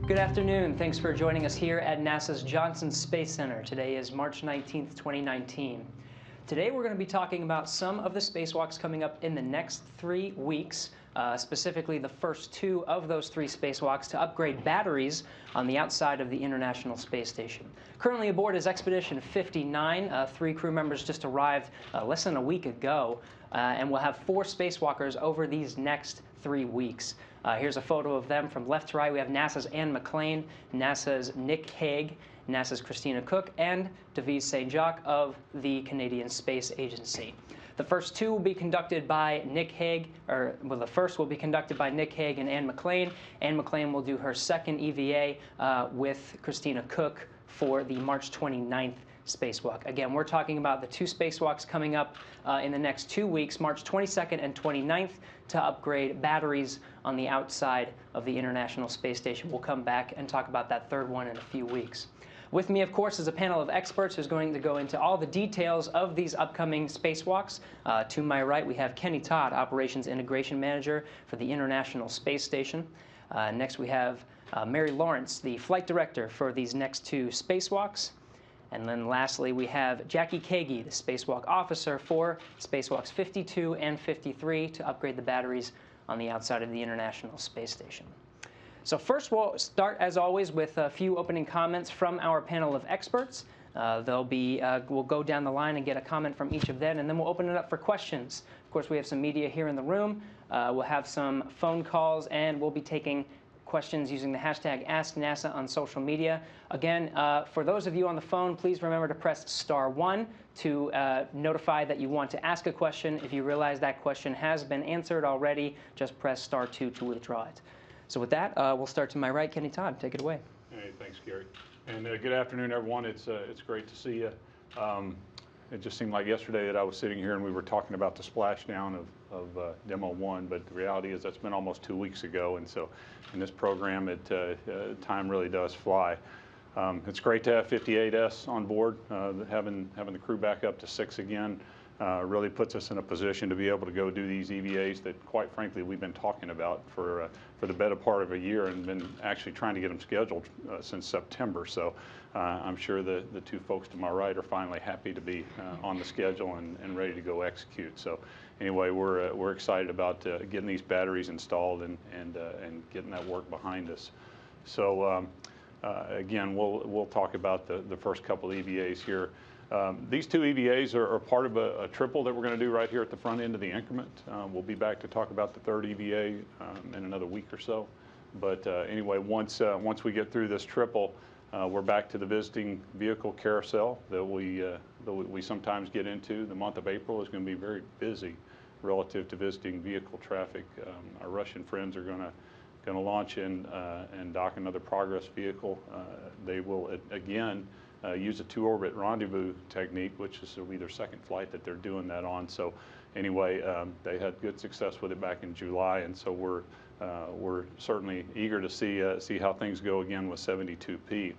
Good afternoon. Thanks for joining us here at NASA's Johnson Space Center. Today is March 19th, 2019. Today we're going to be talking about some of the spacewalks coming up in the next 3 weeks, specifically the first 2 of those 3 spacewalks to upgrade batteries on the outside of the International Space Station. Currently aboard is Expedition 59. 3 crew members just arrived less than a week ago, and we'll have 4 spacewalkers over these next 3 weeks. Here's a photo of them from left to right. We have NASA's Anne McClain, NASA's Nick Kagey, NASA's Christina Cook, and Devise St. Jacques of the Canadian Space Agency. The first 2 will be conducted by Nick Kagey, the first will be conducted by Nick Kagey and Anne McClain. Anne McClain will do her second EVA with Christina Cook for the March 29th spacewalk. Again, we're talking about the 2 spacewalks coming up in the next 2 weeks, March 22nd and 29th, to upgrade batteries on the outside of the International Space Station. We'll come back and talk about that 3rd one in a few weeks. With me, of course, is a panel of experts who's going to go into all the details of these upcoming spacewalks. To my right, we have Kenny Todd, Operations Integration Manager for the International Space Station. Next, we have Mary Lawrence, the Flight Director for these next 2 spacewalks. And then lastly, we have Jackie Kagey, the Spacewalk Officer for Spacewalks 52 and 53 to upgrade the batteries on the outside of the International Space Station. So first, we'll start, as always, with a few opening comments from our panel of experts. We'll go down the line and get a comment from each of them, and then we'll open it up for questions. Of course, we have some media here in the room. We'll have some phone calls, and we'll be taking questions using the hashtag AskNASA on social media. Again, for those of you on the phone, please remember to press *1 to notify that you want to ask a question. If you realize that question has been answered already, just press *2 to withdraw it. So with that, we'll start to my right. Kenny Todd, take it away. Hey, thanks, Gary. And good afternoon, everyone. It's great to see you. It just seemed like yesterday that I was sitting here and we were talking about the splashdown of Demo 1, but the reality is that's been almost 2 weeks ago. And so in this program, time really does fly. It's great to have 58S on board. Having the crew back up to 6 again really puts us in a position to be able to go do these EVAs that, quite frankly, we've been talking about for the better part of a year and been actually trying to get them scheduled since September. So I'm sure the 2 folks to my right are finally happy to be on the schedule and ready to go execute. So anyway, we're excited about getting these batteries installed and getting that work behind us. So again, we'll talk about the first couple of EVAs here. These 2 EVAs are part of a triple that we're going to do right here at the front end of the increment. We'll be back to talk about the 3rd EVA in another week or so. But anyway, once we get through this triple, we're back to the visiting vehicle carousel that we sometimes get into. The month of April is going to be very busy relative to visiting vehicle traffic. Our Russian friends are going to launch and dock another Progress vehicle. They will again use a 2-orbit rendezvous technique, which is their 2nd flight that they're doing that on. So anyway, they had good success with it back in July, and so we're certainly eager to see how things go again with 72P.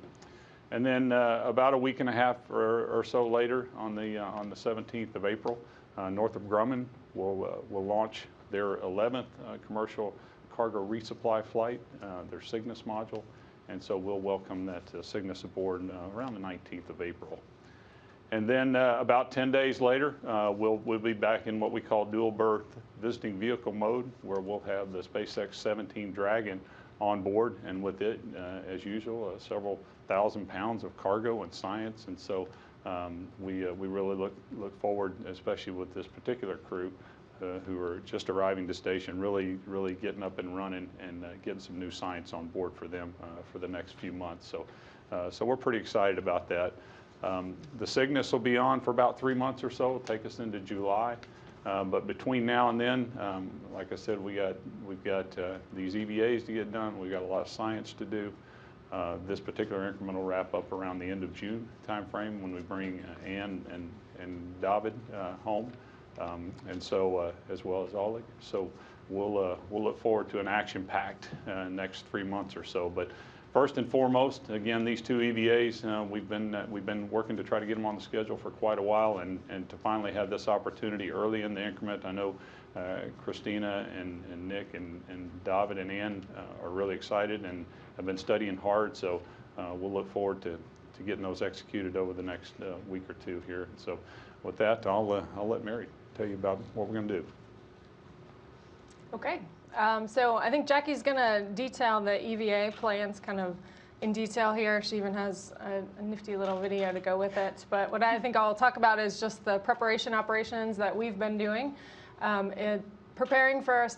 And then about a week and a half or so later, on the 17th of April, Northrop Grumman will launch their 11th commercial cargo resupply flight, their Cygnus module. And so we'll welcome that Cygnus aboard around the 19th of April. And then about 10 days later, we'll be back in what we call dual berth visiting vehicle mode, where we'll have the SpaceX 17 Dragon on board, and with it, as usual, several thousand pounds of cargo and science. And so we really look forward, especially with this particular crew, who are just arriving to station, really getting up and running and getting some new science on board for them for the next few months. So we're pretty excited about that. The Cygnus will be on for about 3 months or so. It'll take us into July. But between now and then, like I said, we've got these EVAs to get done. We've got a lot of science to do. This particular increment will wrap up around the end of June timeframe when we bring Anne and David home. And so, as well as Oleg. So we'll look forward to an action-packed next 3 months or so. But first and foremost, again, these 2 EVAs, we've been working to try to get them on the schedule for quite a while, and to finally have this opportunity early in the increment. I know Christina and Nick and David and Ann are really excited and have been studying hard. So we'll look forward to getting those executed over the next week or two here. So with that, I'll let Mary tell you about what we're going to do. Okay. So I think Jackie's going to detail the EVA plans kind of in detail here. She even has a nifty little video to go with it. But what I think I'll talk about is just the preparation operations that we've been doing. Preparing for a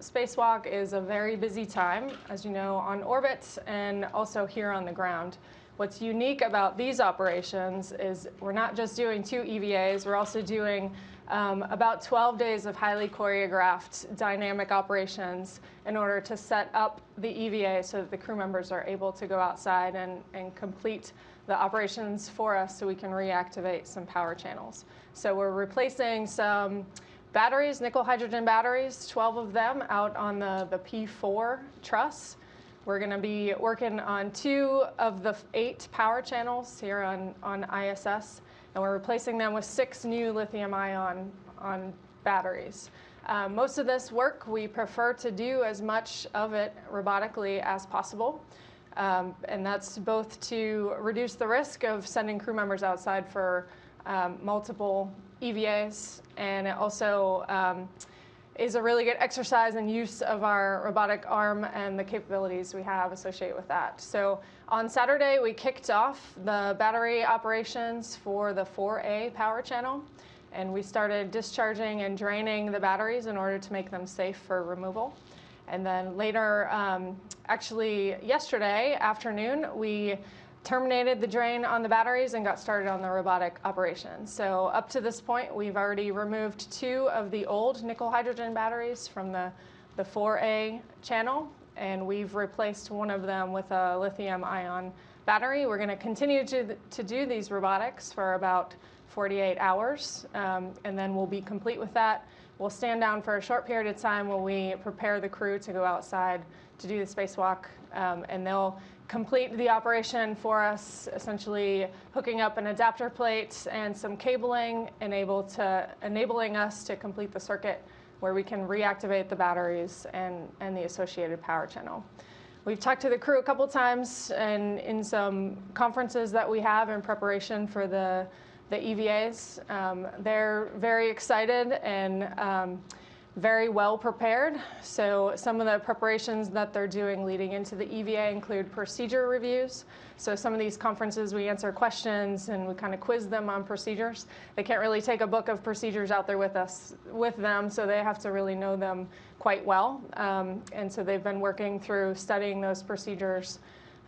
spacewalk is a very busy time, as you know, on orbit and also here on the ground. What's unique about these operations is we're not just doing 2 EVAs, we're also doing about 12 days of highly choreographed dynamic operations in order to set up the EVA so that the crew members are able to go outside and complete the operations for us so we can reactivate some power channels. So we're replacing some batteries, nickel hydrogen batteries, 12 of them out on the P4 truss. We're going to be working on 2 of the 8 power channels here on ISS, and we're replacing them with 6 new lithium-ion batteries. Most of this work, we prefer to do as much of it robotically as possible, and that's both to reduce the risk of sending crew members outside for multiple EVAs, and it also is a really good exercise and use of our robotic arm and the capabilities we have associated with that. So on Saturday, we kicked off the battery operations for the 4A power channel, and we started discharging and draining the batteries in order to make them safe for removal. And then later, actually yesterday afternoon, we terminated the drain on the batteries and got started on the robotic operation. So up to this point, we've already removed 2 of the old nickel hydrogen batteries from the 4A channel, and we've replaced one of them with a lithium-ion battery. We're going to continue to do these robotics for about 48 hours, and then we'll be complete with that. We'll stand down for a short period of time while we prepare the crew to go outside to do the spacewalk, and they'll complete the operation for us, essentially hooking up an adapter plate and some cabling, enabling us to complete the circuit where we can reactivate the batteries and the associated power channel. We've talked to the crew a couple times and in some conferences that we have in preparation for the EVAs. They're very excited and very well prepared. So some of the preparations that they're doing leading into the EVA include procedure reviews. So some of these conferences we answer questions and we kind of quiz them on procedures. They can't really take a book of procedures out there with them, so they have to really know them quite well. And so they've been working through studying those procedures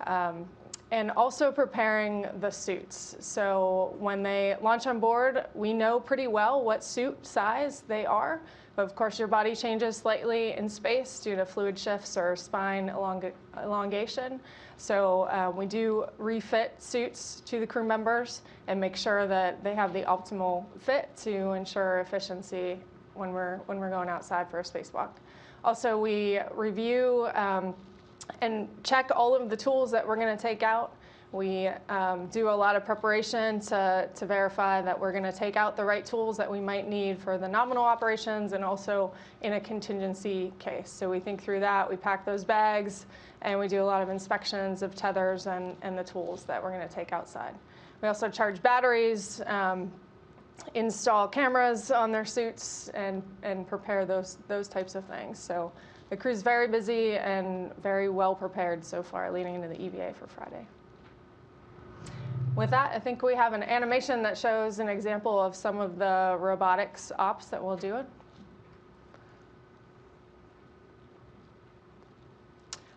and also preparing the suits. So when they launch on board, we know pretty well what suit size they are. But of course, your body changes slightly in space due to fluid shifts or spine elongation. So we do refit suits to the crew members and make sure that they have the optimal fit to ensure efficiency when we're going outside for a spacewalk. Also, we review and check all of the tools that we're going to take out. We do a lot of preparation to verify that we're going to take out the right tools that we might need for the nominal operations and also in a contingency case. So we think through that, we pack those bags, and we do a lot of inspections of tethers and the tools that we're going to take outside. We also charge batteries, install cameras on their suits, and prepare those types of things. So the crew's very busy and very well prepared so far leading into the EVA for Friday. With that, I think we have an animation that shows an example of some of the robotics ops that we'll do.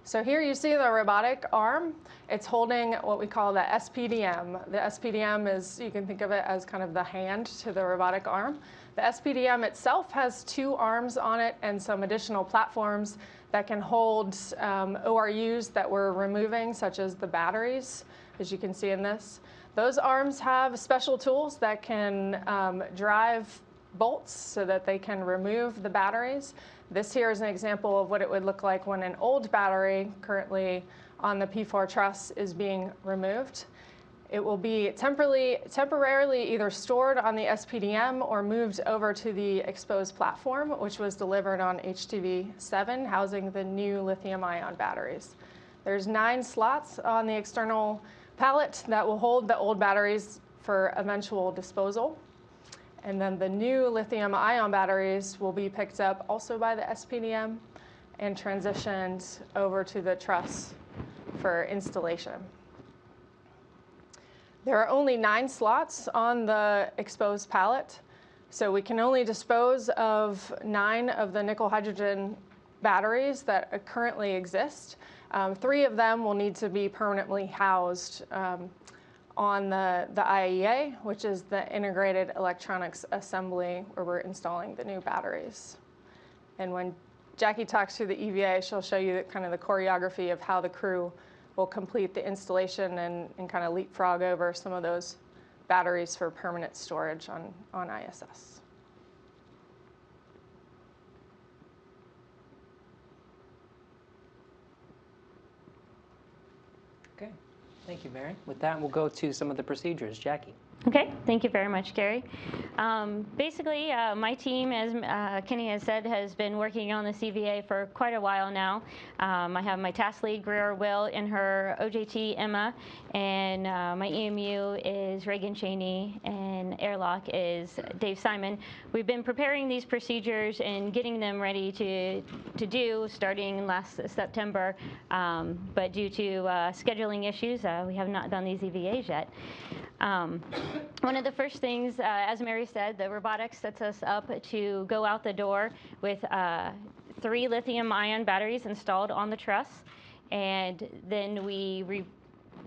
So here you see the robotic arm. It's holding what we call the SPDM. The SPDM is, you can think of it as kind of the hand to the robotic arm. The SPDM itself has 2 arms on it and some additional platforms that can hold ORUs that we're removing, such as the batteries, as you can see in this. Those arms have special tools that can drive bolts so that they can remove the batteries. This here is an example of what it would look like when an old battery currently on the P4 truss is being removed. It will be temporarily either stored on the SPDM or moved over to the exposed platform, which was delivered on HTV-7, housing the new lithium-ion batteries. There's 9 slots on the external pallet that will hold the old batteries for eventual disposal. And then the new lithium-ion batteries will be picked up also by the SPDM and transitioned over to the truss for installation. There are only 9 slots on the exposed pallet, so we can only dispose of 9 of the nickel hydrogen batteries that currently exist. 3 of them will need to be permanently housed on the IEA, which is the Integrated Electronics Assembly, where we're installing the new batteries. And when Jackie talks through the EVA, she'll show you kind of the choreography of how the crew will complete the installation and kind of leapfrog over some of those batteries for permanent storage on ISS. Okay, thank you, Mary. With that, we'll go to some of the procedures. Jackie. Okay, thank you very much, Gary. Basically, my team, as Kenny has said, has been working on this EVA for quite a while now. I have my task lead, Greer Will, and her OJT, Emma, and my EMU is Reagan Cheney, and airlock is Dave Simon. We've been preparing these procedures and getting them ready to do starting last September, but due to scheduling issues, we have not done these EVAs yet. One of the first things, as Mary said, the robotics sets us up to go out the door with 3 lithium-ion batteries installed on the truss, and then we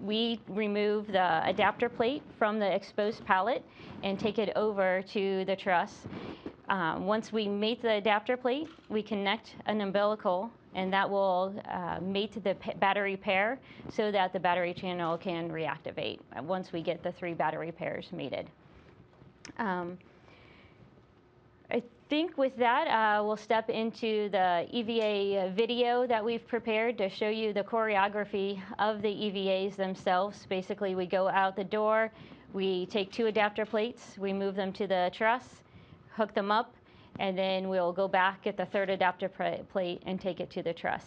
remove the adapter plate from the exposed pallet and take it over to the truss. Once we mate the adapter plate, we connect an umbilical, and that will mate to the battery pair so that the battery channel can reactivate once we get the 3 battery pairs mated. I think with that, we'll step into the EVA video that we've prepared to show you the choreography of the EVAs themselves. Basically, we go out the door, we take 2 adapter plates, we move them to the truss, hook them up, and then we'll go back, get the 3rd adapter plate, and take it to the truss.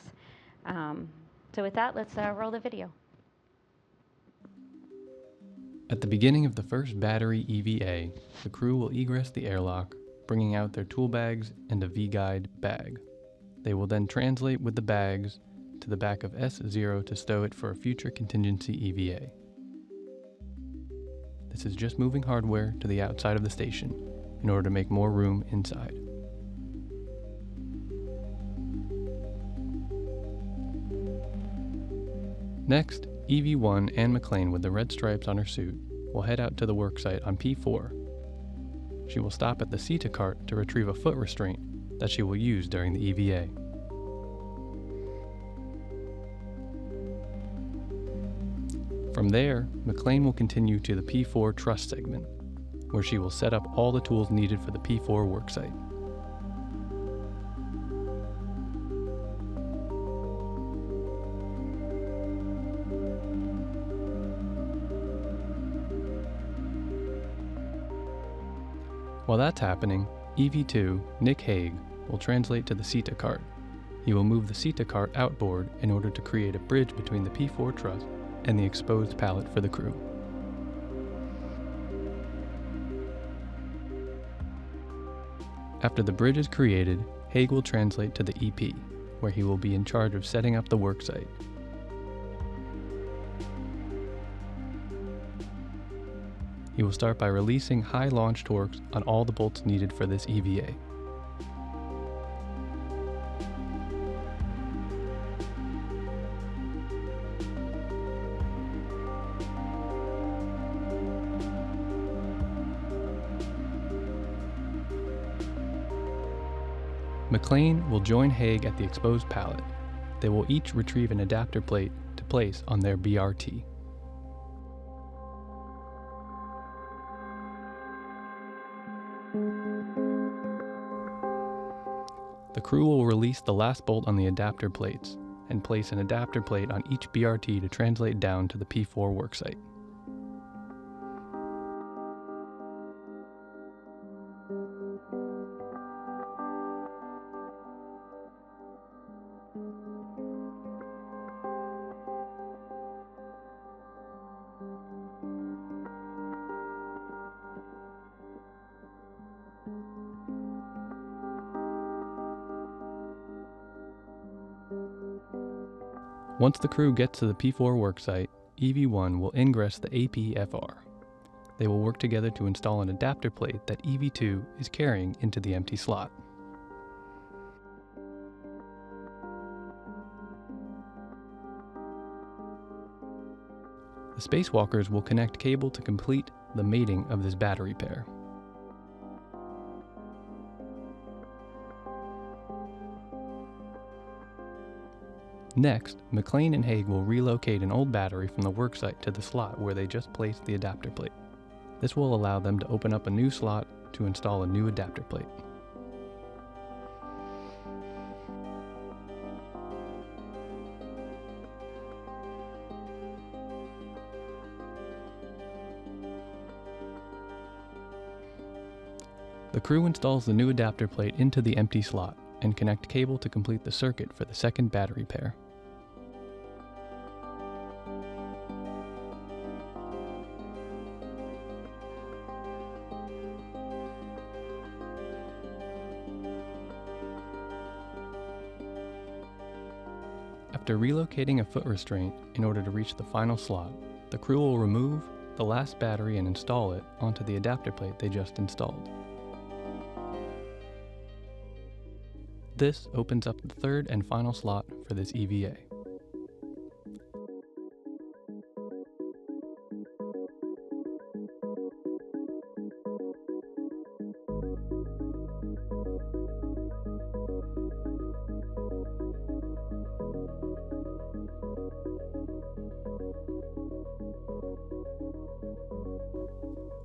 So with that, let's roll the video. At the beginning of the first battery EVA, the crew will egress the airlock, bringing out their tool bags and a V-guide bag. They will then translate with the bags to the back of S0 to stow it for a future contingency EVA. This is just moving hardware to the outside of the station in order to make more room inside. Next, EV1 Anne McLean with the red stripes on her suit will head out to the worksite on P4. She will stop at the CETA cart to retrieve a foot restraint that she will use during the EVA. From there, McLean will continue to the P4 truss segment, where she will set up all the tools needed for the P4 worksite. While that's happening, EV2, Nick Hague, will translate to the CETA cart. He will move the CETA cart outboard in order to create a bridge between the P4 truss and the exposed pallet for the crew. After the bridge is created, Hague will translate to the EP, where he will be in charge of setting up the worksite. He will start by releasing high launch torques on all the bolts needed for this EVA. McLean will join Hague at the exposed pallet. They will each retrieve an adapter plate to place on their BRT. The crew will release the last bolt on the adapter plates and place an adapter plate on each BRT to translate down to the P4 worksite. Once the crew gets to the P4 worksite, EV1 will ingress the APFR. They will work together to install an adapter plate that EV2 is carrying into the empty slot. The spacewalkers will connect cable to complete the mating of this battery pair. Next, McLean and Haig will relocate an old battery from the worksite to the slot where they just placed the adapter plate. This will allow them to open up a new slot to install a new adapter plate. The crew installs the new adapter plate into the empty slot and connect cable to complete the circuit for the second battery pair. After relocating a foot restraint in order to reach the final slot, the crew will remove the last battery and install it onto the adapter plate they just installed. This opens up the third and final slot for this EVA.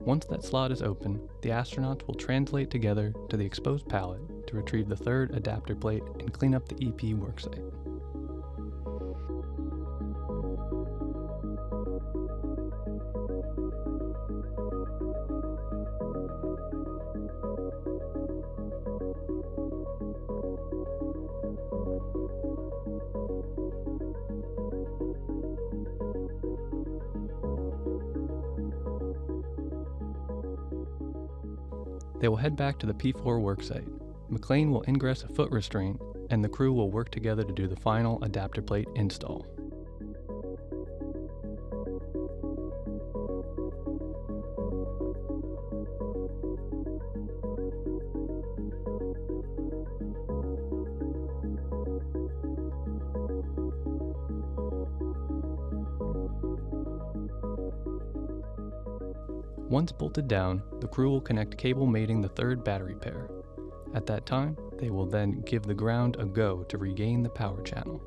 Once that slot is open, the astronauts will translate together to the exposed pallet to retrieve the third adapter plate and clean up the EP worksite. They will head back to the P4 worksite. McLean will ingress a foot restraint, and the crew will work together to do the final adapter plate install. Once bolted down, the crew will connect cable mating the third battery pair. At that time, they will then give the ground a go to regain the power channel.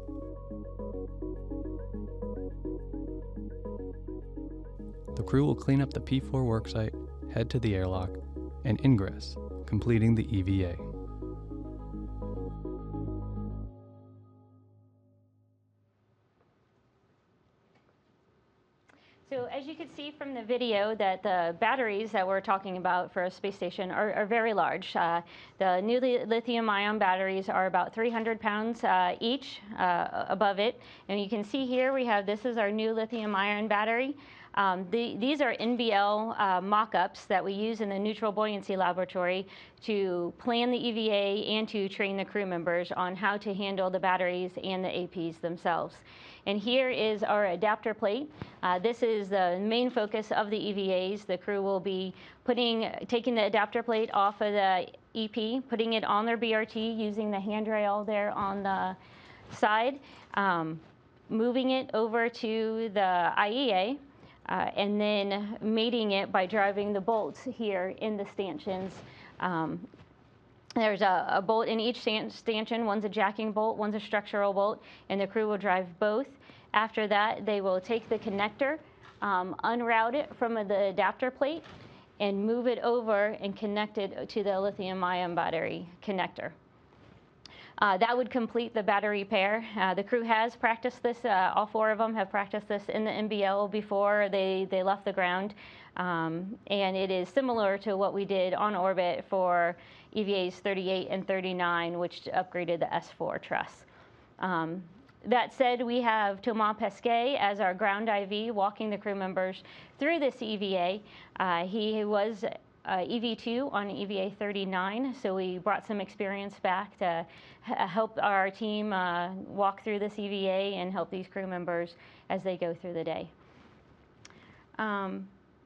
The crew will clean up the P4 worksite, head to the airlock, and ingress, completing the EVA. So as you can see from the video that the batteries that we're talking about for a space station are very large. The new lithium-ion batteries are about 300 pounds each above it. And you can see here we have, this is our new lithium-ion battery. These are NBL mock-ups that we use in the neutral buoyancy laboratory to plan the EVA and to train the crew members on how to handle the batteries and the APs themselves. And here is our adapter plate. This is the main focus of the EVAs. The crew will be taking the adapter plate off of the EP, putting it on their BRT using the handrail there on the side, moving it over to the IEA, and then mating it by driving the bolts here in the stanchions. There's a bolt in each stanchion. One's a jacking bolt, one's a structural bolt, and the crew will drive both. After that, they will take the connector, unroute it from the adapter plate, and move it over and connect it to the lithium-ion battery connector. That would complete the battery pair. The crew has practiced this, all four of them have practiced this in the NBL before they left the ground. And it is similar to what we did on orbit for EVAs 38 and 39, which upgraded the S4 truss. That said, we have Thomas Pesquet as our ground IV walking the crew members through this EVA. He was EV2 on EVA 39, so we brought some experience back to help our team walk through this EVA and help these crew members as they go through the day.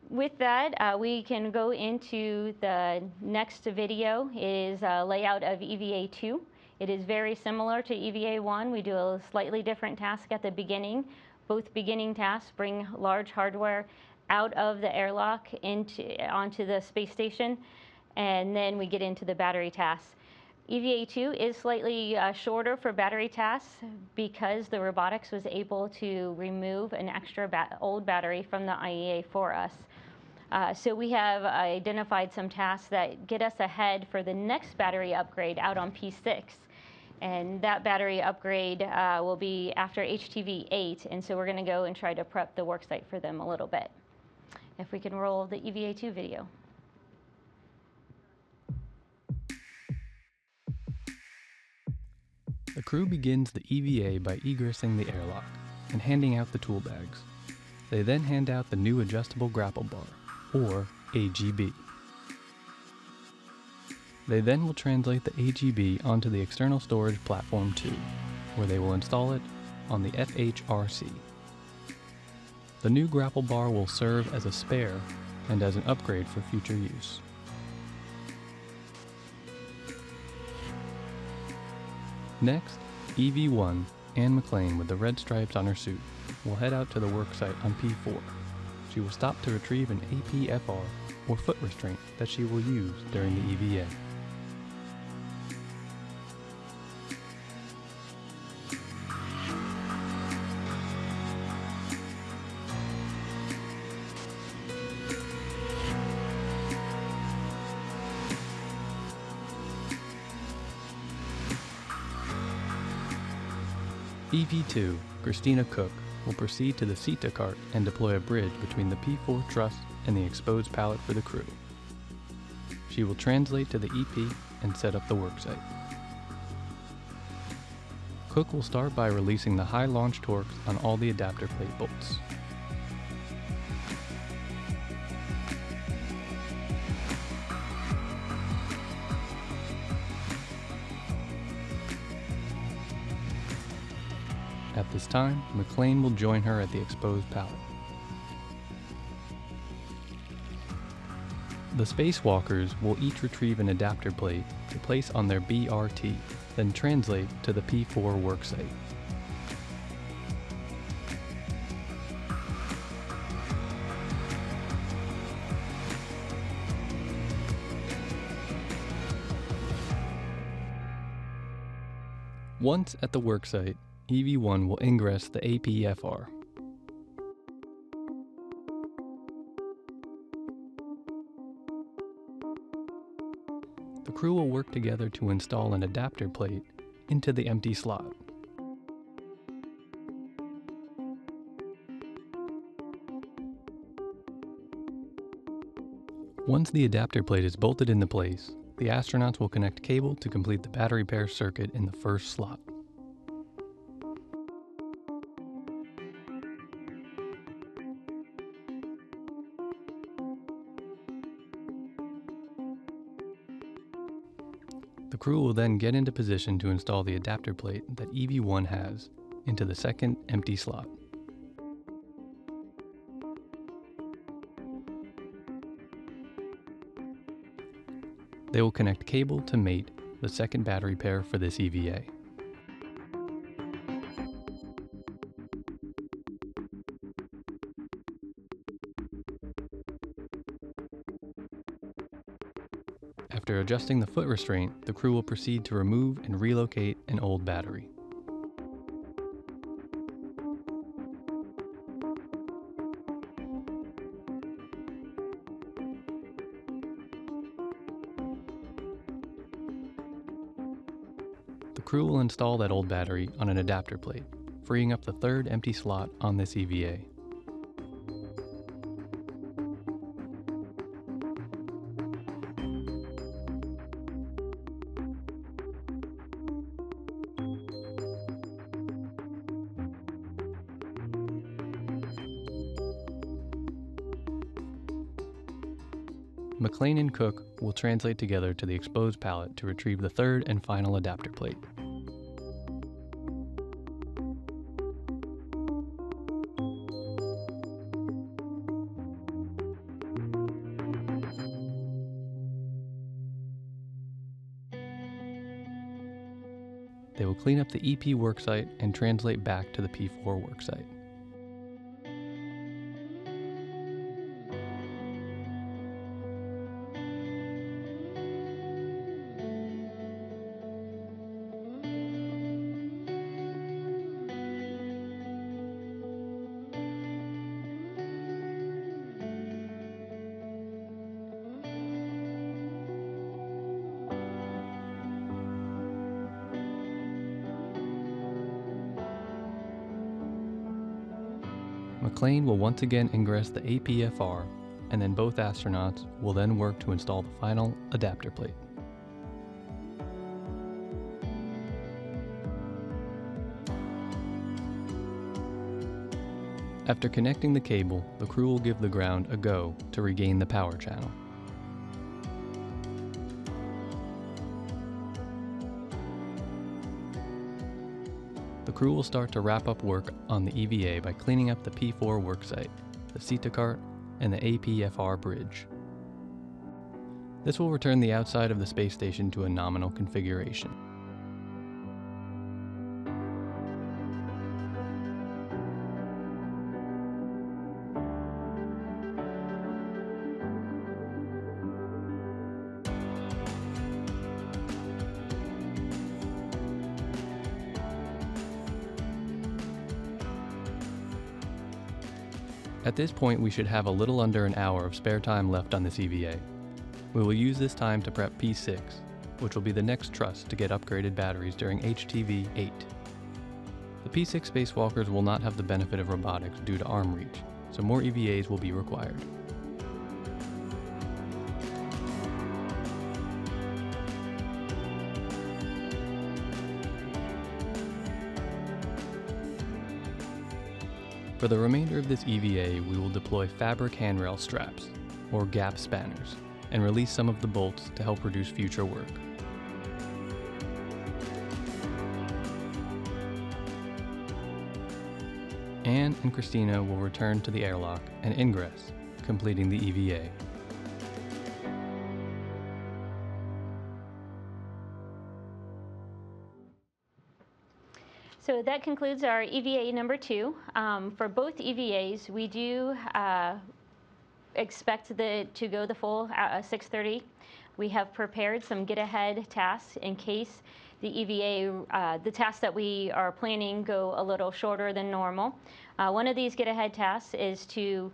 With that, we can go into the next video. It is a layout of EVA 2. It is very similar to EVA 1. We do a slightly different task at the beginning. Both beginning tasks bring large hardware out of the airlock onto the space station, and then we get into the battery tasks. EVA 2 is slightly shorter for battery tasks because the robotics was able to remove an extra old battery from the IEA for us. So we have identified some tasks that get us ahead for the next battery upgrade out on P6. And that battery upgrade will be after HTV 8, and so we're going to go and try to prep the worksite for them a little bit. If we can roll the EVA 2 video. The crew begins the EVA by egressing the airlock and handing out the tool bags. They then hand out the new adjustable grapple bar, or AGB. They then will translate the AGB onto the external storage platform 2, where they will install it on the FHRC. The new grapple bar will serve as a spare and as an upgrade for future use. Next, EV1, Anne McLean with the red stripes on her suit, will head out to the worksite on P4. She will stop to retrieve an APFR, or foot restraint, that she will use during the EVA. EV2, Christina Cook, will proceed to the SETA cart and deploy a bridge between the P4 truss and the exposed pallet for the crew. She will translate to the EP and set up the worksite. Cook will start by releasing the high launch torques on all the adapter plate bolts. At this time, McLean will join her at the exposed pallet. The spacewalkers will each retrieve an adapter plate to place on their BRT, then translate to the P4 worksite. Once at the worksite, EV1 will ingress the APFR. The crew will work together to install an adapter plate into the empty slot. Once the adapter plate is bolted into place, the astronauts will connect cable to complete the battery pair circuit in the first slot. The crew will then get into position to install the adapter plate that EV1 has into the second empty slot. They will connect cable to mate the second battery pair for this EVA. After adjusting the foot restraint, the crew will proceed to remove and relocate an old battery. The crew will install that old battery on an adapter plate, freeing up the third empty slot on this EVA. McLean and Cook will translate together to the exposed pallet to retrieve the third and final adapter plate. They will clean up the EP worksite and translate back to the P4 worksite. McLean will once again ingress the APFR, and then both astronauts will then work to install the final adapter plate. After connecting the cable, the crew will give the ground a go to regain the power channel. The crew will start to wrap up work on the EVA by cleaning up the P4 worksite, the CETA cart, and the APFR bridge. This will return the outside of the space station to a nominal configuration. At this point, we should have a little under an hour of spare time left on this EVA. We will use this time to prep P6, which will be the next truss to get upgraded batteries during HTV 8. The P6 spacewalkers will not have the benefit of robotics due to arm reach, so more EVAs will be required. For the remainder of this EVA, we will deploy fabric handrail straps, or gap spanners, and release some of the bolts to help reduce future work. Anne and Christina will return to the airlock and ingress, completing the EVA. So that concludes our EVA number 2. For both EVAs, we do expect to go the full 630. We have prepared some get-ahead tasks in case the EVA, the tasks that we are planning go a little shorter than normal. One of these get-ahead tasks is to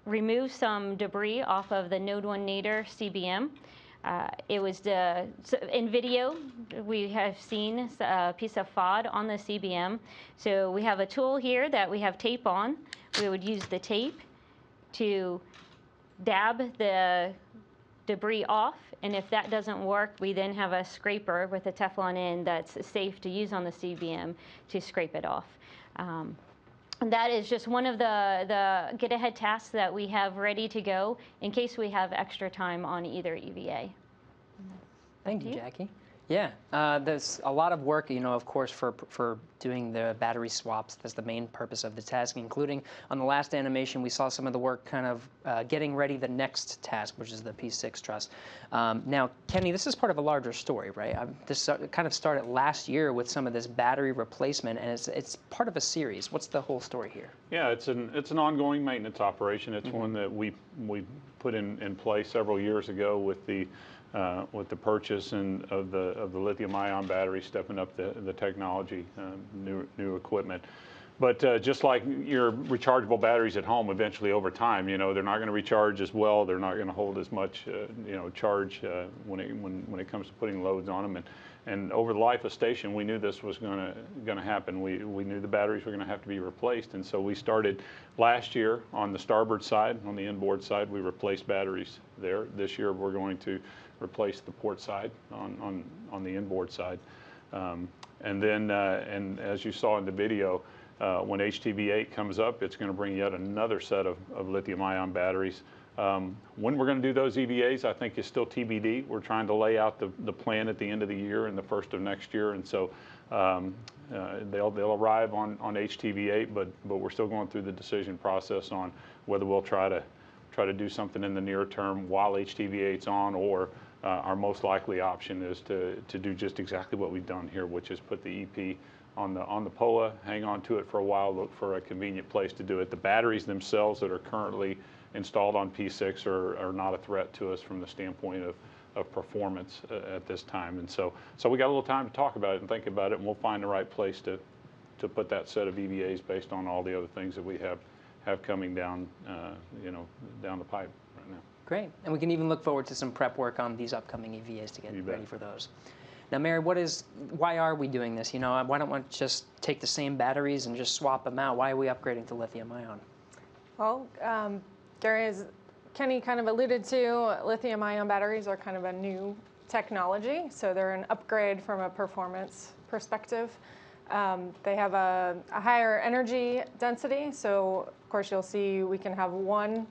remove some debris off of the Node 1 Nadir CBM. It was in video, we have seen a piece of FOD on the CBM. So we have a tool here that we have tape on. We would use the tape to dab the debris off. And if that doesn't work, we then have a scraper with a Teflon end that's safe to use on the CBM to scrape it off. And that is just one of the get-ahead tasks that we have ready to go in case we have extra time on either EVA. Thank you, Jackie. Yeah, there's a lot of work, you know, of course, for doing the battery swaps. That's the main purpose of the task, including on the last animation, we saw some of the work kind of getting ready the next task, which is the P6 truss. Now, Kenny, this is part of a larger story, right? This kind of started last year with some of this battery replacement, and it's part of a series. What's the whole story here? Yeah, it's an ongoing maintenance operation. It's one that we put in place several years ago with the purchase of the lithium-ion battery, stepping up the technology, new equipment. But just like your rechargeable batteries at home, eventually over time, you know, they're not going to recharge as well. They're not going to hold as much, you know, charge when it comes to putting loads on them. And over the life of station, we knew this was going to happen. We knew the batteries were going to have to be replaced, and so we started last year on the starboard side, on the inboard side. We replaced batteries there. This year, we're going to replace the port side on the inboard side, and then and as you saw in the video, when HTV8 comes up, it's going to bring yet another set of lithium-ion batteries. When we're going to do those EVAs, I think is still TBD. We're trying to lay out the plan at the end of the year and the first of next year, and so they'll arrive on HTV8, but we're still going through the decision process on whether we'll try to do something in the near term while HTV8's on, or our most likely option is to do just exactly what we've done here, which is put the EP on the POA, hang on to it for a while, look for a convenient place to do it. The batteries themselves that are currently installed on P6 are not a threat to us from the standpoint of performance at this time. And so we got a little time to talk about it and think about it, and we'll find the right place to put that set of EVAs based on all the other things that we have coming down, down the pipe right now. Great. And we can even look forward to some prep work on these upcoming EVAs to get ready for those. Now, Mary, why are we doing this? Why don't we just take the same batteries and just swap them out? Why are we upgrading to lithium ion? Well, Gary, as Kenny kind of alluded to, lithium ion batteries are kind of a new technology. So they're an upgrade from a performance perspective. They have a higher energy density. So of course you'll see we can have one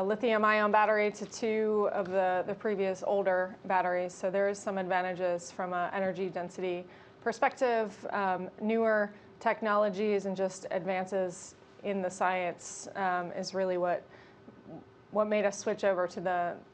lithium-ion battery to two of the previous older batteries. So there is some advantages from an energy density perspective. Newer technologies and just advances in the science is really what made us switch over to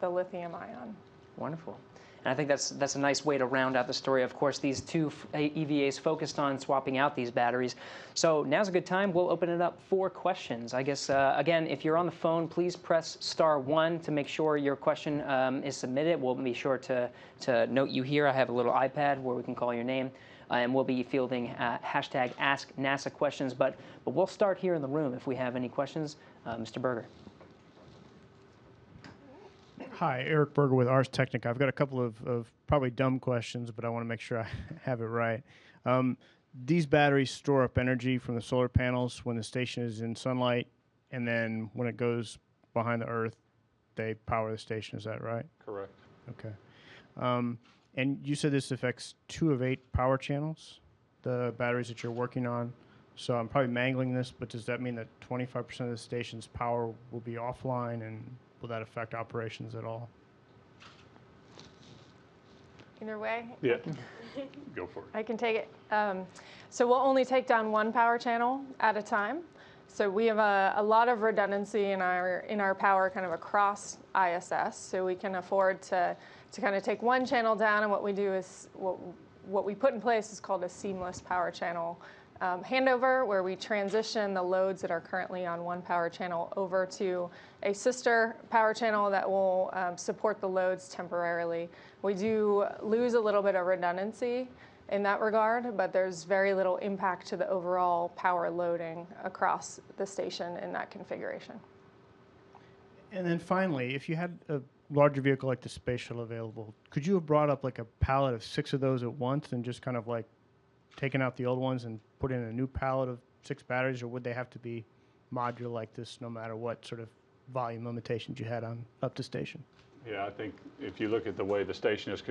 the lithium-ion. Wonderful. And I think that's a nice way to round out the story. Of course, these two EVAs focused on swapping out these batteries. So now's a good time. We'll open it up for questions. I guess, again, if you're on the phone, please press #1 to make sure your question is submitted. We'll be sure to note you here. I have a little iPad where we can call your name. And we'll be fielding #AskNASA questions. But we'll start here in the room if we have any questions. Mr. Berger. Hi, Eric Berger with Ars Technica. I've got a couple of probably dumb questions, but I want to make sure I have it right. These batteries store up energy from the solar panels when the station is in sunlight, and then when it goes behind the earth, they power the station. Is that right? Correct. Okay. And you said this affects 2 of 8 power channels, the batteries that you're working on. So I'm probably mangling this, but does that mean that 25% of the station's power will be offline, and will that affect operations at all? Either way? Yeah, go for it. I can take it. So we'll only take down one power channel at a time. So we have a lot of redundancy in our power kind of across ISS. So we can afford to kind of take one channel down, and what we do is what we put in place is called a seamless power channel handover, where we transition the loads that are currently on one power channel over to a sister power channel that will support the loads temporarily. We do lose a little bit of redundancy in that regard, but there's very little impact to the overall power loading across the station in that configuration. And then finally, if you had a larger vehicle like the space shuttle available, could you have brought up like a pallet of 6 of those at once and just kind of like taken out the old ones and put in a new pallet of 6 batteries, or would they have to be modular like this no matter what sort of volume limitations you had on up to station? Yeah, I think if you look at the way the station is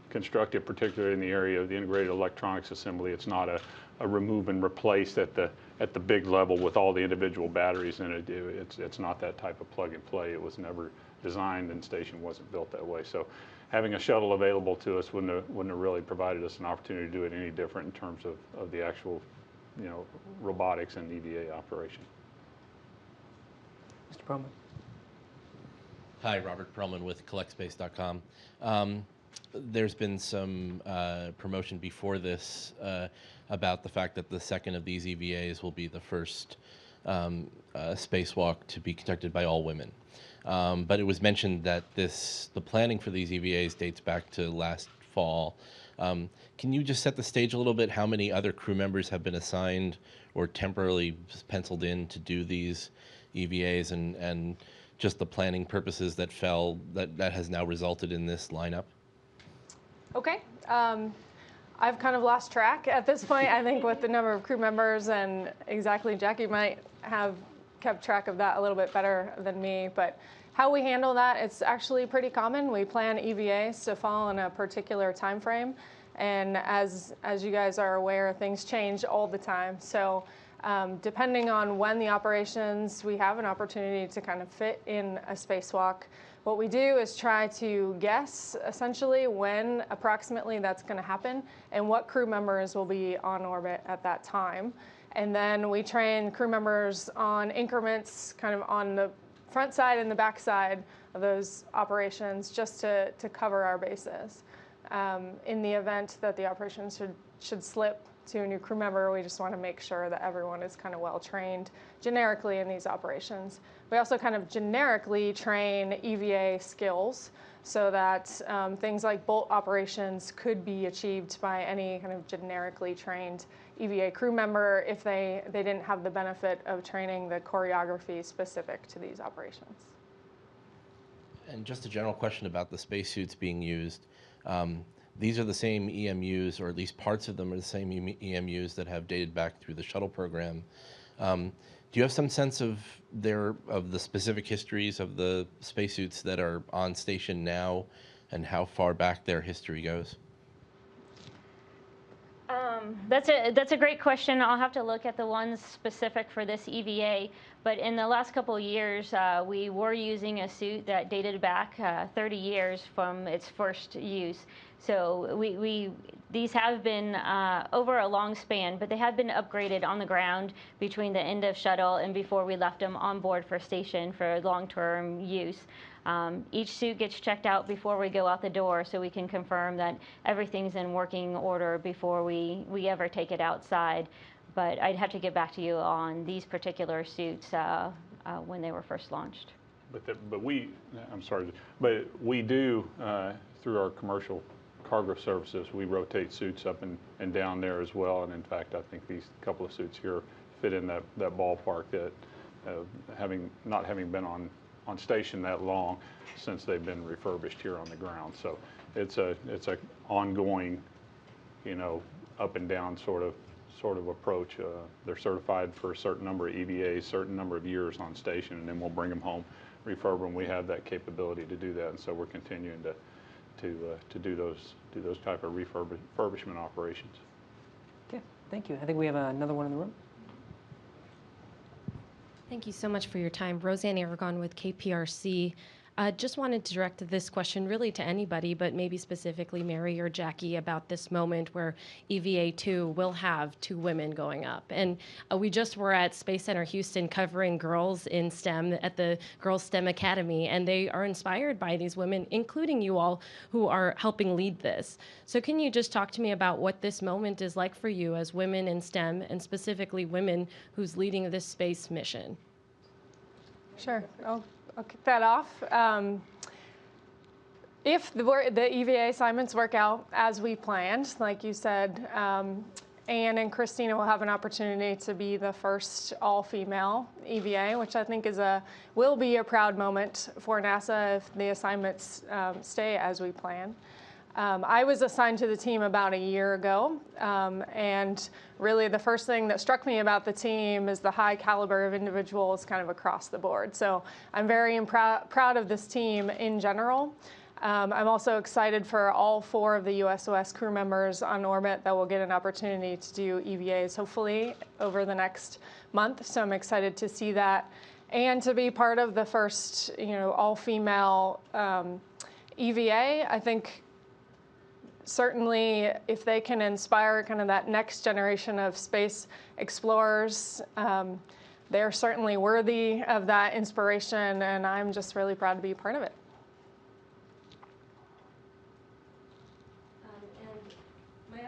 constructed, particularly in the area of the integrated electronics assembly, it's not a remove and replace at the big level with all the individual batteries in it. It's not that type of plug and play. It was never designed, and the station wasn't built that way. So having a shuttle available to us wouldn't have really provided us an opportunity to do it any different in terms of the actual, robotics and EVA operation. Mr. Perlman. Hi, Robert Perlman with CollectSpace.com. There's been some promotion before this about the fact that the second of these EVAs will be the first spacewalk to be conducted by all women. But it was mentioned that the planning for these EVAs dates back to last fall. Can you just set the stage a little bit? How many other crew members have been assigned or temporarily penciled in to do these EVAs, and just the planning purposes that has now resulted in this lineup? Okay. I've kind of lost track at this point, I think, with the number of crew members, and exactly, Jackie might have kept track of that a little bit better than me. But how we handle that, it's actually pretty common. We plan EVAs to fall in a particular time frame, and as you guys are aware, things change all the time. So Depending on when the operations, we have an opportunity to kind of fit in a spacewalk. What we do is try to guess essentially when approximately that's going to happen and what crew members will be on orbit at that time. And then we train crew members on increments kind of on the front side and the back side of those operations just to cover our bases. In the event that the operations should slip to a new crew member, we just want to make sure that everyone is kind of well trained generically in these operations. We also kind of generically train EVA skills so that things like bolt operations could be achieved by any kind of generically trained EVA crew member if they didn't have the benefit of training the choreography specific to these operations. And just a general question about the spacesuits being used. These are the same EMUs, or at least parts of them are the same EMUs that have dated back through the shuttle program. Do you have some sense of the specific histories of the spacesuits that are on station now and how far back their history goes? That's a great question. I'll have to look at the ones specific for this EVA. But in the last couple of years, we were using a suit that dated back 30 years from its first use. So these have been over a long span, but they have been upgraded on the ground between the end of shuttle and before we left them on board for station for long-term use. Each suit gets checked out before we go out the door so we can confirm that everything's in working order before we ever take it outside. But I'd have to get back to you on these particular suits when they were first launched. But we do, through our commercial cargo services, we rotate suits up and down there as well. And in fact, I think these couple of suits here fit in that ballpark that not having been on station that long since they've been refurbished here on the ground. So it's a ongoing, up and down sort of approach. They're certified for a certain number of EVAs, certain number of years on station, and then we'll bring them home, refurb them. We have that capability to do that, and so we're continuing to do those type of refurbishment operations. Okay, thank you. I think we have another one in the room. Thank you so much for your time. Roseanne Aragon with KPRC. Just wanted to direct this question really to anybody, but maybe specifically Mary or Jackie, about this moment where EVA 2 will have 2 women going up. And we just were at Space Center Houston covering girls in STEM at the Girls STEM Academy, and they are inspired by these women, including you all who are helping lead this. So can you just talk to me about what this moment is like for you as women in STEM, and specifically women who's leading this space mission? Sure. I'll kick that off. If the EVA assignments work out as we planned, like you said, Anne and Christina will have an opportunity to be the first all-female EVA, which I think will be a proud moment for NASA if the assignments stay as we plan. I was assigned to the team about a year ago, and really the first thing that struck me about the team is the high caliber of individuals kind of across the board. So I'm very proud of this team in general. I'm also excited for all 4 of the USOS crew members on orbit that will get an opportunity to do EVAs hopefully over the next month. So I'm excited to see that and to be part of the first, all-female EVA. I think certainly if they can inspire kind of that next generation of space explorers, they're certainly worthy of that inspiration, and I'm just really proud to be a part of it. And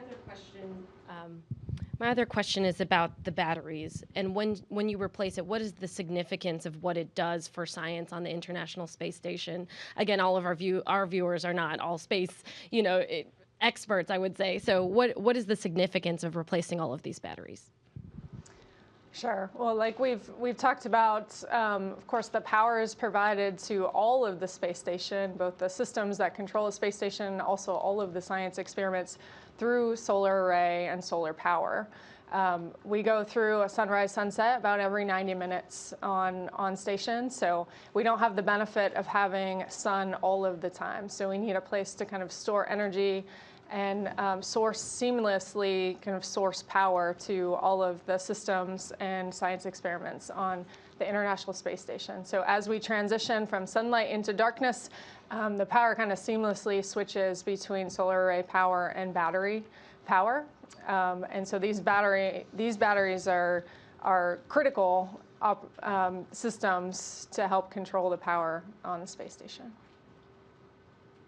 my other question is about the batteries. And when you replace it, what is the significance of what it does for science on the International Space Station? Again, all of our viewers are not all space, experts, I would say. So what is the significance of replacing all of these batteries? Sure. Well, like we've talked about, of course, the power is provided to all of the space station, both the systems that control the space station, also all of the science experiments through solar array and solar power. We go through a sunrise sunset about every 90 minutes on station, so we don't have the benefit of having sun all of the time. So we need a place to kind of store energy and source seamlessly kind of source power to all of the systems and science experiments on the International Space Station. So as we transition from sunlight into darkness, the power kind of seamlessly switches between solar array power and battery power. And so these batteries are critical systems to help control the power on the space station.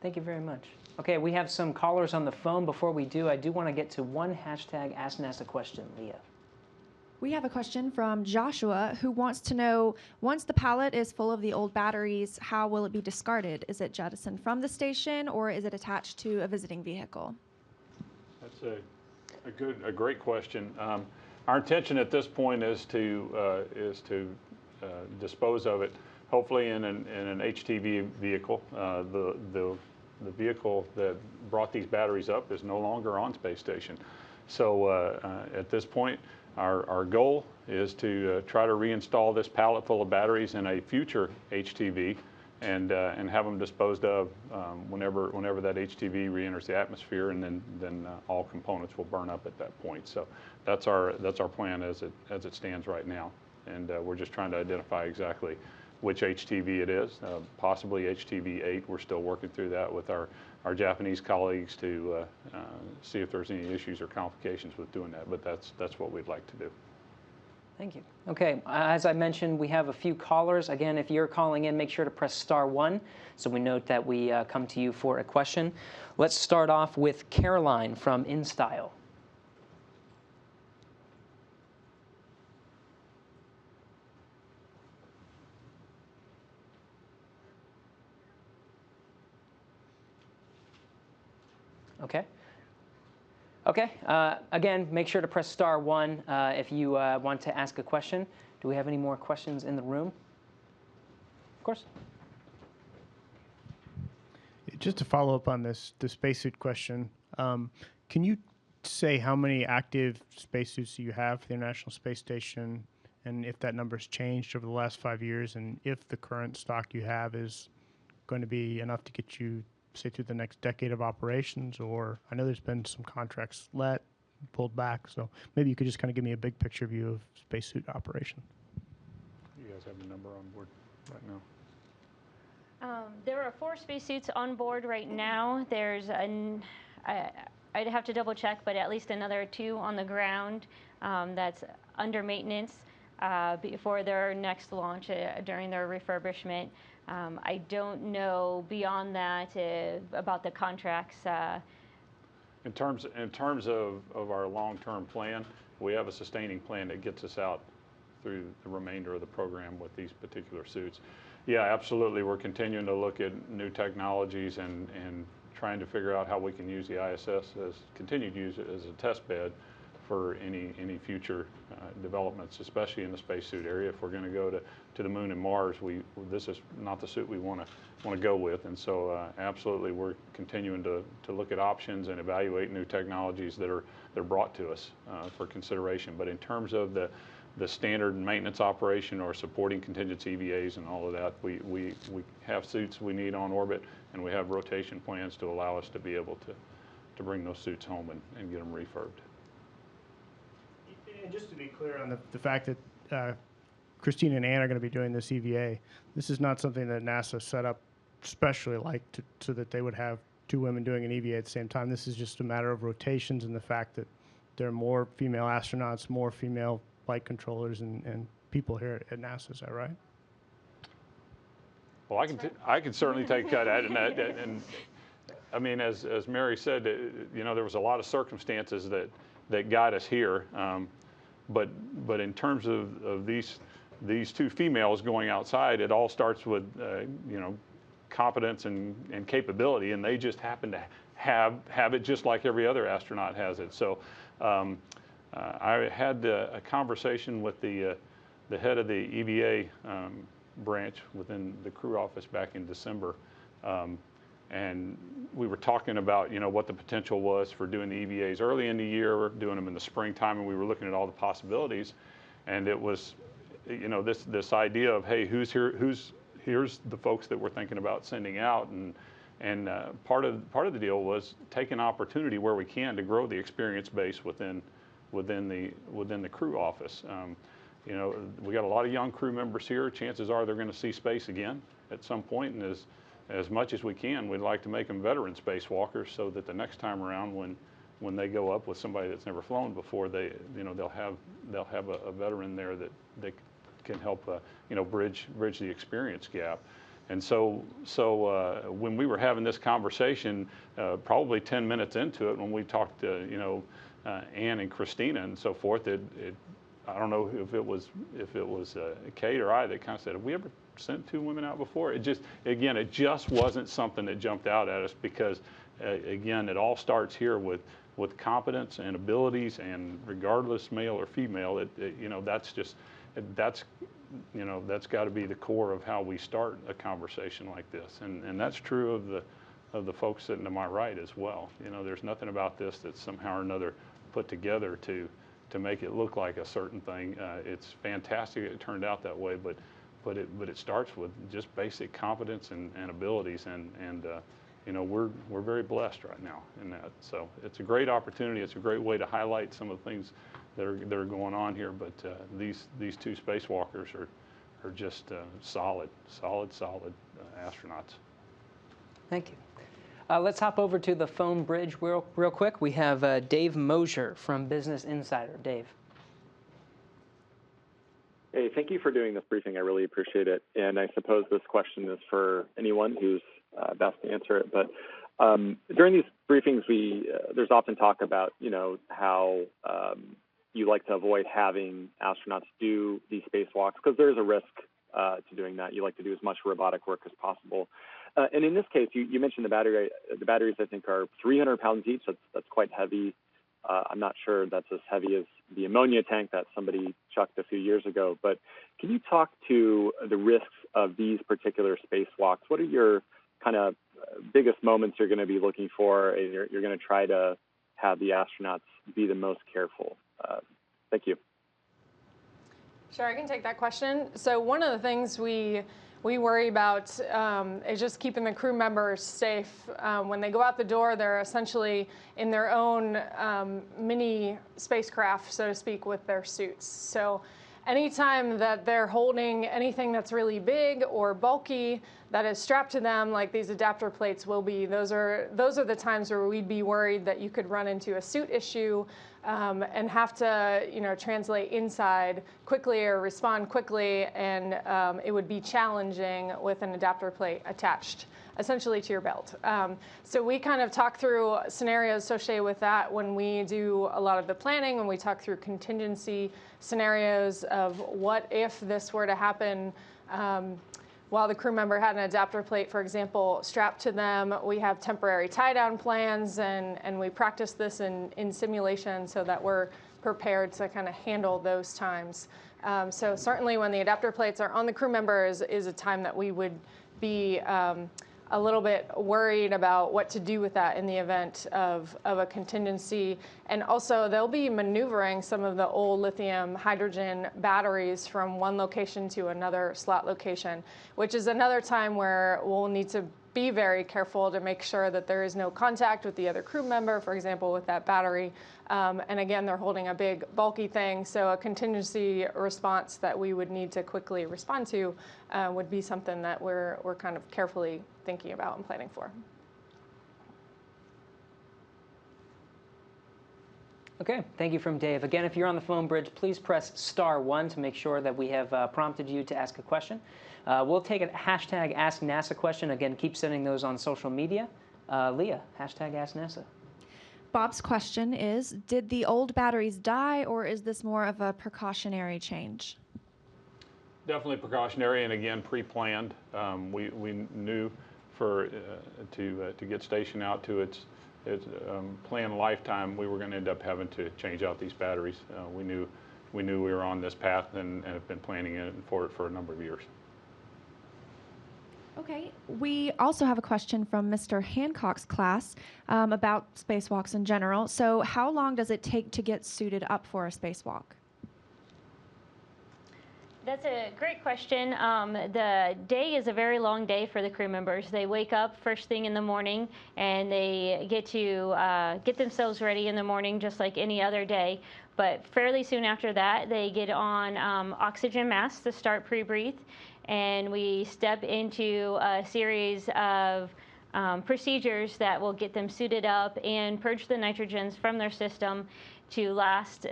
Thank you very much. Okay, we have some callers on the phone. Before we do, I do want to get to one hashtag Ask NASA question. Leah. We have a question from Joshua who wants to know, once the pallet is full of the old batteries, how will it be discarded? Is it jettisoned from the station or is it attached to a visiting vehicle? That's a great question. Our intention at this point is to dispose of it, hopefully in an HTV vehicle. The vehicle that brought these batteries up is no longer on space station. So at this point, our goal is to try to reinstall this pallet full of batteries in a future HTV and have them disposed of whenever that HTV re-enters the atmosphere, and then all components will burn up at that point. So that's our plan as it stands right now, and we're just trying to identify exactly which HTV it is, possibly HTV 8. We're still working through that with our Japanese colleagues to see if there's any issues or complications with doing that, but that's what we'd like to do. Thank you. Okay, as I mentioned, we have a few callers. Again, if you're calling in, make sure to press *1 so we note that we come to you for a question. Let's start off with Caroline from InStyle. Okay. Okay. Again, make sure to press *1 if you want to ask a question. Do we have any more questions in the room? Of course. Just to follow up on the spacesuit question, can you say how many active spacesuits you have for the International Space Station, and if that number's changed over the last 5 years, and if the current stock you have is going to be enough to get you, say, through the next decade of operations? Or I know there's been some contracts pulled back, so maybe you could just kind of give me a big picture view of spacesuit operation. You guys have the number on board right now? There are 4 spacesuits on board right now. There's I'd have to double check, but at least another 2 on the ground that's under maintenance before their next launch during their refurbishment. I don't know beyond that about the contracts. In terms of our long-term plan, we have a sustaining plan that gets us out through the remainder of the program with these particular suits. Yeah, absolutely. We're continuing to look at new technologies and trying to figure out how we can use the ISS continue to use it as a test bed for any future developments, especially in the spacesuit area. If we're going to go to the moon and Mars, this is not the suit we want to go with, and so absolutely we're continuing to look at options and evaluate new technologies that are brought to us for consideration. But in terms of the standard maintenance operation or supporting contingency EVAs and all of that, we have suits we need on orbit, and we have rotation plans to allow us to be able to bring those suits home and get them refurbed. And just to be clear on the fact that Christine and Ann are going to be doing this EVA, this is not something that NASA set up specially so that they would have 2 women doing an EVA at the same time. This is just a matter of rotations and the fact that there are more female astronauts, more female flight controllers, and people here at NASA. Is that right? Well, I can certainly take a cut at it, and I mean, as Mary said, there was a lot of circumstances that got us here. But in terms of these 2 females going outside, it all starts with competence and capability, and they just happen to have it just like every other astronaut has it. So I had a conversation with the head of the EVA branch within the crew office back in December. And we were talking about, what the potential was for doing the EVAs early in the year, doing them in the springtime, and we were looking at all the possibilities. And it was, this idea of, hey, here's the folks that we're thinking about sending out, And part of the deal was take an opportunity where we can to grow the experience base within the crew office. You know, we got a lot of young crew members here. Chances are they're going to see space again at some point, and as much as we can, we'd like to make them veteran spacewalkers so that the next time around when they go up with somebody that's never flown before, they'll have a veteran there that they can help bridge the experience gap. And so when we were having this conversation, probably 10 minutes into it, when we talked to Ann and Christina and so forth, I don't know if it was Kate or I that kind of said, have we ever sent 2 women out before? It just wasn't something that jumped out at us because again, it all starts here with competence and abilities, and regardless male or female, that's got to be the core of how we start a conversation like this, and that's true of the folks sitting to my right as well. You know, there's nothing about this that's somehow or another put together to make it look like a certain thing. It's fantastic it turned out that way, but it starts with just basic competence and abilities, and we're very blessed right now in that. So it's a great opportunity. It's a great way to highlight some of the things that are going on here. But these 2 spacewalkers are just solid astronauts. Thank you. Let's hop over to the phone bridge real quick. We have Dave Mosier from Business Insider. Dave. Hey, thank you for doing this briefing. I really appreciate it. And I suppose this question is for anyone who's best to answer it. But during these briefings, there's often talk about, how you like to avoid having astronauts do these spacewalks because there's a risk to doing that. You like to do as much robotic work as possible. And in this case, you mentioned the batteries, I think, are 300 pounds each. That's quite heavy. I'm not sure that's as heavy as the ammonia tank that somebody chucked a few years ago. But can you talk to the risks of these particular spacewalks? What are your kind of biggest moments you're going to be looking for, and you're going to try to have the astronauts be the most careful? Thank you. Sure, I can take that question. So one of the things we worry about is just keeping the crew members safe. When they go out the door, they're essentially in their own mini spacecraft, so to speak, with their suits. So anytime that they're holding anything that's really big or bulky that is strapped to them, like these adapter plates will be, those are the times where we'd be worried that you could run into a suit issue and have to, translate inside quickly or respond quickly, and it would be challenging with an adapter plate attached essentially to your belt. So we kind of talk through scenarios associated with that when we do a lot of the planning, when we talk through contingency scenarios of what if this were to happen while the crew member had an adapter plate, for example, strapped to them. We have temporary tie-down plans, and we practice this in simulation so that we're prepared to kind of handle those times. So certainly when the adapter plates are on the crew member is a time that we would be a little bit worried about what to do with that in the event of a contingency. And also they'll be maneuvering some of the old lithium hydrogen batteries from one location to another slot location, which is another time where we'll need to be very careful to make sure that there is no contact with the other crew member, for example, with that battery. And again, they're holding a big bulky thing, so a contingency response that we would need to quickly respond to would be something that we're kind of carefully thinking about and planning for. Okay, thank you from Dave. Again, if you're on the phone bridge, please press *1 to make sure that we have prompted you to ask a question. We'll take a hashtag Ask NASA question. Again, keep sending those on social media. Leah, hashtag Ask NASA. Bob's question is, did the old batteries die, or is this more of a precautionary change? Definitely precautionary, and again, pre-planned. We knew to get station out to its planned lifetime, we were going to end up having to change out these batteries. We knew we were on this path and have been planning for it for a number of years. Okay, we also have a question from Mr. Hancock's class about spacewalks in general. So how long does it take to get suited up for a spacewalk? That's a great question. The day is a very long day for the crew members. They wake up first thing in the morning and they get to get themselves ready in the morning just like any other day. But fairly soon after that, they get on oxygen masks to start pre-breathe. And we step into a series of procedures that will get them suited up and purge the nitrogens from their system to last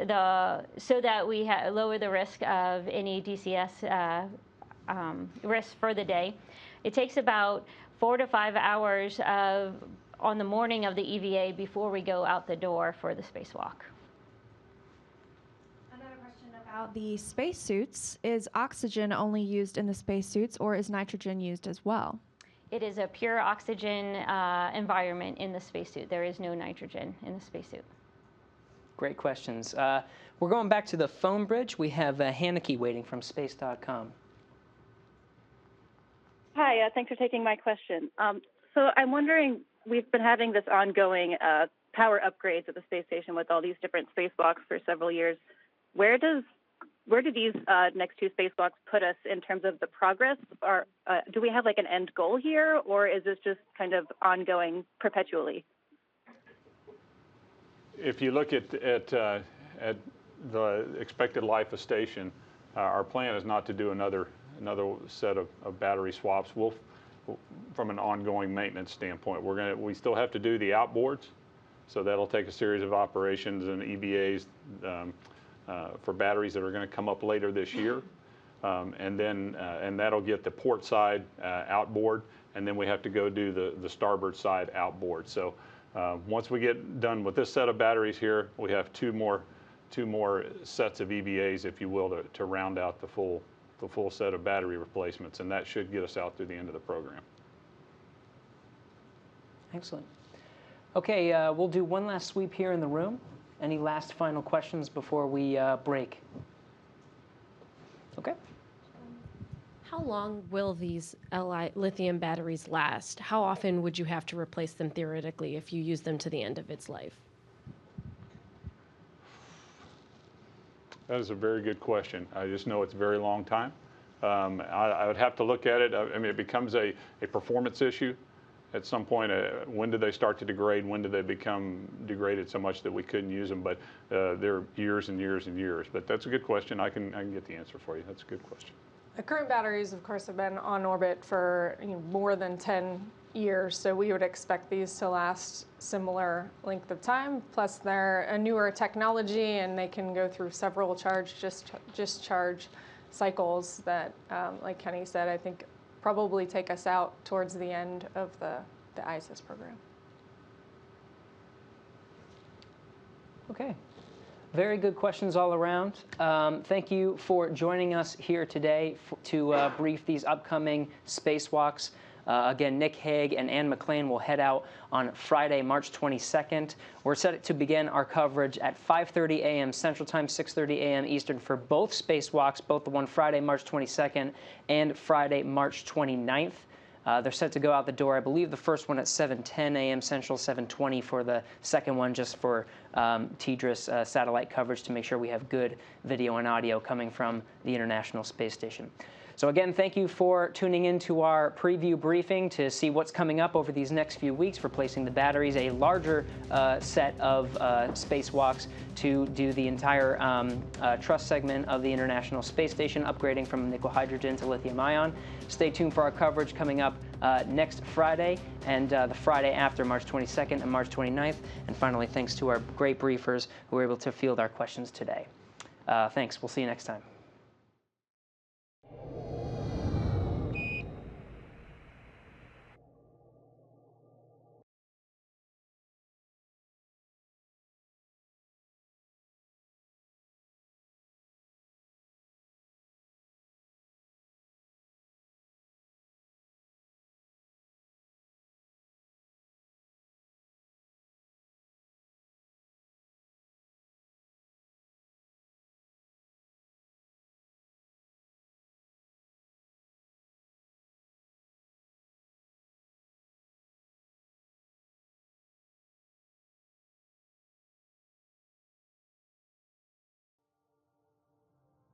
so that we lower the risk of any DCS risk for the day. It takes about 4 to 5 hours on the morning of the EVA before we go out the door for the spacewalk. Another question about the spacesuits. Is oxygen only used in the spacesuits, or is nitrogen used as well? It is a pure oxygen environment in the spacesuit. There is no nitrogen in the spacesuit. Great questions. We're going back to the phone bridge. We have Hanneke waiting from space.com. Hi, thanks for taking my question. So I'm wondering, we've been having this ongoing power upgrades at the space station with all these different spacewalks for several years. Where do these next 2 spacewalks put us in terms of the progress? Or do we have like an end goal here, or is this just kind of ongoing perpetually? If you look at the expected life of station, our plan is not to do another set of battery swaps. From an ongoing maintenance standpoint, we still have to do the outboards, so that'll take a series of operations and EVAs for batteries that are going to come up later this year, and that'll get the port side outboard, and then we have to go do the starboard side outboard. So once we get done with this set of batteries here, we have two more sets of EVAs, if you will, to round out the full set of battery replacements, and that should get us out through the end of the program. Excellent. Okay, we'll do one last sweep here in the room. Any last final questions before we break? Okay. How long will these lithium batteries last? How often would you have to replace them theoretically if you use them to the end of its life? That is a very good question. I just know it's a very long time. I would have to look at it. I mean, it becomes a performance issue at some point. When do they start to degrade? When do they become degraded so much that we couldn't use them? But they're years and years and years. But that's a good question. I can get the answer for you. That's a good question. The current batteries, of course, have been on orbit for more than 10 years, so we would expect these to last similar length of time. Plus, they're a newer technology, and they can go through several discharge cycles that, like Kenny said, I think probably take us out towards the end of the ISS program. Okay. Very good questions all around. Thank you for joining us here today to brief these upcoming spacewalks. Again, Nick Hague and Ann McLean will head out on Friday, March 22nd. We're set to begin our coverage at 5:30 a.m. Central Time, 6:30 a.m. Eastern for both spacewalks, both the one Friday, March 22nd and Friday, March 29th. They're set to go out the door. I believe the first one at 7:10 a.m. Central, 7:20 for the second one, just for TDRS satellite coverage to make sure we have good video and audio coming from the International Space Station. So again, thank you for tuning in to our preview briefing to see what's coming up over these next few weeks, replacing the batteries, a larger set of spacewalks to do the entire truss segment of the International Space Station, upgrading from nickel hydrogen to lithium ion. Stay tuned for our coverage coming up next Friday and the Friday after, March 22nd and March 29th. And finally, thanks to our great briefers who were able to field our questions today. Thanks. We'll see you next time.